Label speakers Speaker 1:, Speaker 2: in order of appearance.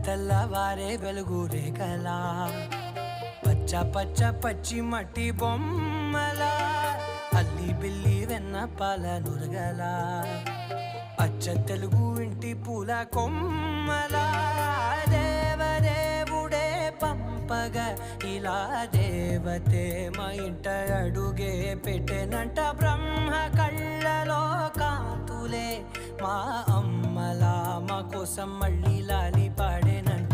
Speaker 1: తెల్లవారే వెలుగు రేఖలా పచ్చ పచ్చ పచ్చి మట్టి బొమ్మలా అల్లి బిల్లి వెన్న పాల నురగలా అచ్చ తెలుగు ఇంటి పూల కొమ్మలా దేవదేవుడే పంపగా ఇలా దేవతే మా ఇంట అడుగే పెట్టెనంట బ్రహ్మ కళ్ళలో కాంతులే మా అమ్మలా మా కోసం మళ్ళీ లాలి పాడేనంట.